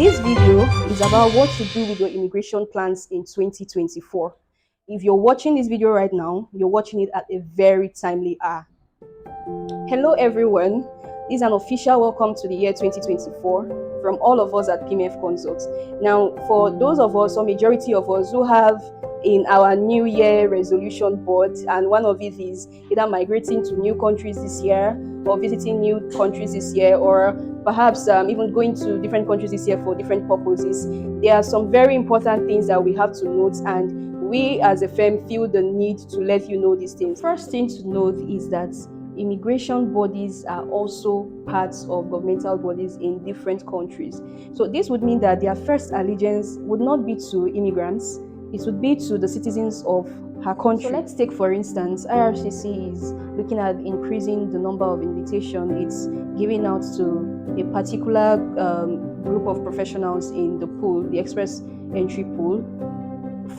This video is about what to do with your immigration plans in 2024. If you're watching this video right now, you're watching it at a very timely hour. Hello everyone, this is an official welcome to the year 2024 from all of us at PMF Consults. Now, for those of us, or majority of us, who have in our new year resolution board, and one of it is either migrating to new countries this year or visiting new countries this year, or perhaps even going to different countries this year for different purposes, there are some very important things that we have to note, and we as a firm feel the need to let you know these things. First thing to note is that immigration bodies are also parts of governmental bodies in different countries. So this would mean that their first allegiance would not be to immigrants, it would be to the citizens of her country. So let's take, for instance, IRCC is looking at increasing the number of invitations it's giving out to a particular group of professionals in the pool, the express entry pool,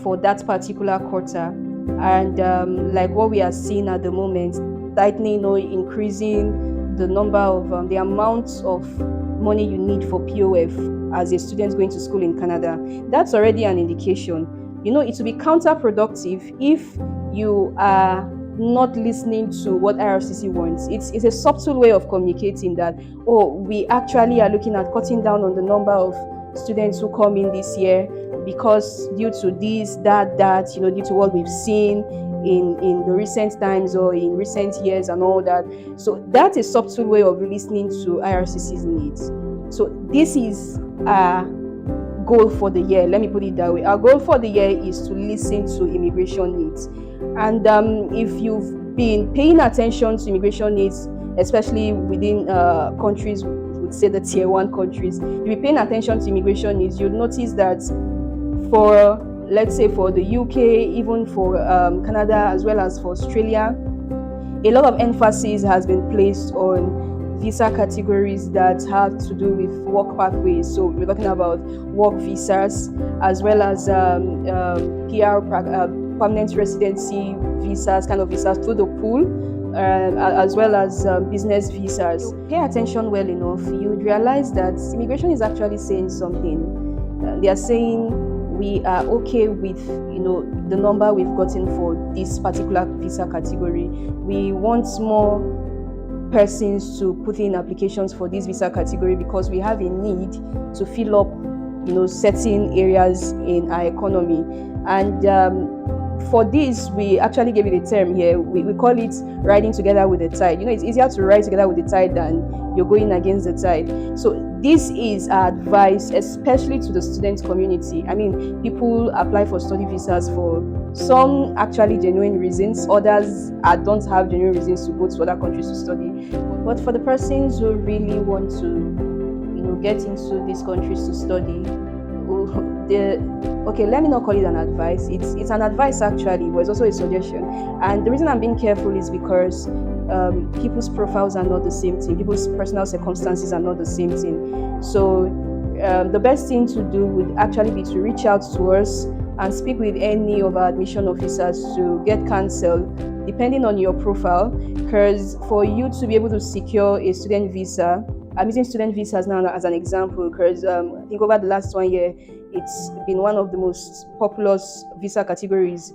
for that particular quarter. And like what we are seeing at the moment, tightening or increasing the number of the amount of money you need for POF as a student going to school in Canada, that's already an indication. You know, it will be counterproductive if you are not listening to what IRCC wants. It's a subtle way of communicating that, oh, we actually are looking at cutting down on the number of students who come in this year because due to this, that, due to what we've seen in the recent times or in recent years and all that. So that's a subtle way of listening to IRCC's needs. So this is our goal for the year. Let me put it that way. Our goal for the year is to listen to immigration needs. And if you've been paying attention to immigration needs, especially within countries, would say the tier 1 countries, if you're paying attention to immigration needs, you'll notice that for, let's say, for the UK, even for Canada, as well as for Australia, a lot of emphasis has been placed on visa categories that have to do with work pathways. So we're talking about work visas, as well as PR, permanent residency visas, kind of visas through the pool, as well as business visas. Pay attention well enough, you'd realize that immigration is actually saying something. They are saying, we are okay with the number we've gotten for this particular visa category. We want more persons to put in applications for this visa category because we have a need to fill up certain areas in our economy. And for this, we actually gave it a term here. We call it riding together with the tide. It's easier to ride together with the tide than you're going against the tide. So this is our advice, especially to the student community. I mean, people apply for study visas for some actually genuine reasons. Others don't have genuine reasons to go to other countries to study. But for the persons who really want to, get into these countries to study, okay, let me not call it an advice. It's an advice actually, but it's also a suggestion. And the reason I'm being careful is because people's profiles are not the same thing. People's personal circumstances are not the same thing. So the best thing to do would actually be to reach out to us and speak with any of our admission officers to get counsel, depending on your profile. Because for you to be able to secure a student visa, I'm using student visas now as an example because I think over the last 1 year, it's been one of the most populous visa categories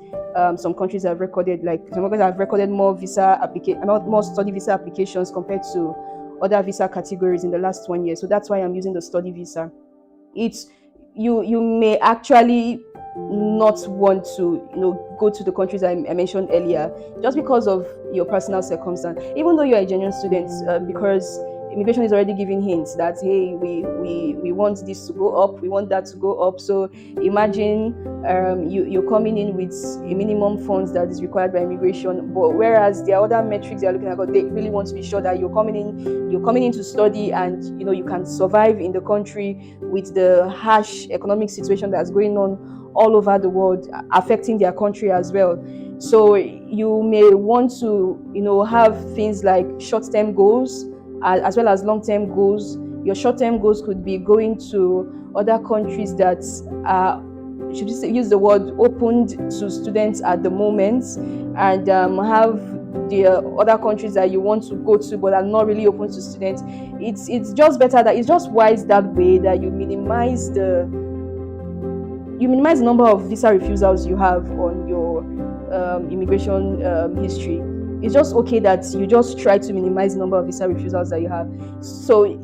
some countries have recorded. Like some countries have recorded more more study visa applications compared to other visa categories in the last 1 year. So that's why I'm using the study visa. You may actually not want to go to the countries I mentioned earlier just because of your personal circumstance, even though you're a genuine student, because immigration is already giving hints that, hey, we want this to go up, we want that to go up. So imagine you're coming in with a minimum funds that is required by immigration, but whereas there are other metrics they're looking at, they really want to be sure that you're coming in to study and you can survive in the country with the harsh economic situation that's going on all over the world, affecting their country as well. So you may want to have things like short-term goals as well as long-term goals. Your short-term goals could be going to other countries that are, should use the word, opened to students at the moment, and have the other countries that you want to go to but are not really open to students. It's just better that it's just wise that way, that you minimize the number of visa refusals you have on your immigration history. It's just okay that you just try to minimize the number of visa refusals that you have. So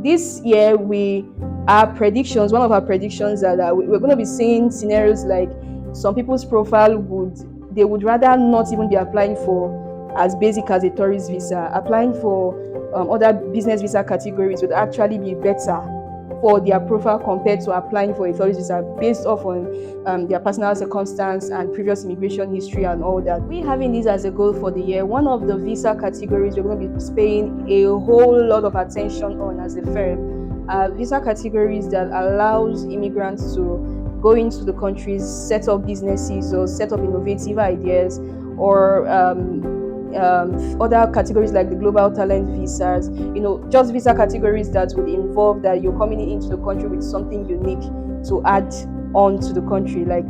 this year, one of our predictions that we're going to be seeing scenarios like some people's profile would rather not even be applying for as basic as a tourist visa. Applying for other business visa categories would actually be better for their profile compared to applying for a tourist visa based off on their personal circumstance and previous immigration history and all that. We having this as a goal for the year. One of the visa categories we're going to be paying a whole lot of attention on as a firm are visa categories that allows immigrants to go into the countries, set up businesses or set up innovative ideas, or other categories like the global talent visas, just visa categories that would involve that you're coming into the country with something unique to add on to the country, like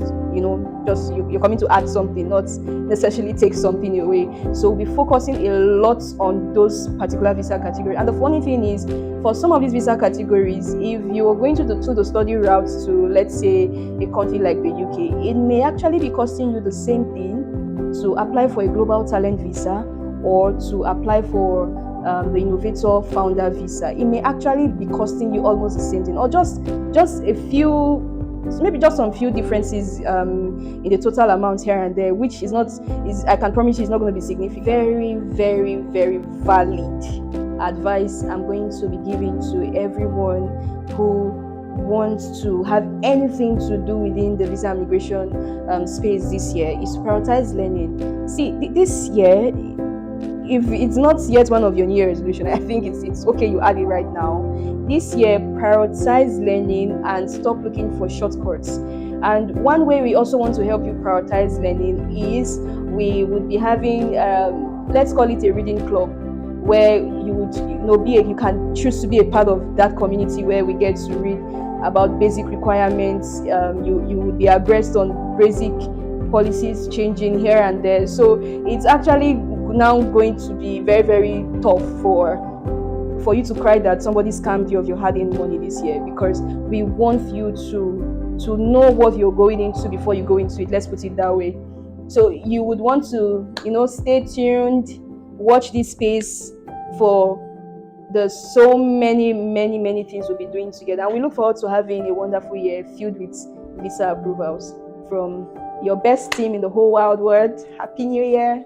just you're coming to add something, not necessarily take something away. So we'll be focusing a lot on those particular visa categories. And the funny thing is, for some of these visa categories, if you are going to the study route to, let's say, a country like the UK, it may actually be costing you the same thing to apply for a global talent visa or to apply for the innovator founder visa. It may actually be costing you almost the same thing, or just a few, maybe just some few differences in the total amount here and there, which I can promise you, is not going to be significant. Very, very, very valid advice I'm going to be giving to everyone who wants to have anything to do within the visa immigration space this year is prioritize learning. See, this year, if it's not yet one of your New Year resolution, I think it's okay you add it right now. This year, prioritize learning and stop looking for shortcuts. And one way we also want to help you prioritize learning is we would be having, let's call it a reading club, where you would you can choose to be a part of that community where we get to read about basic requirements. You would be abreast on basic policies changing here and there. So it's actually now going to be very, very tough for you to cry that somebody scammed you of your hard-earned money this year, because we want you to know what you're going into before you go into it. Let's put it that way. So you would want to stay tuned, watch this space for the so many things we'll be doing together, and we look forward to having a wonderful year filled with visa approvals from your best team in the whole wide world. Happy New Year.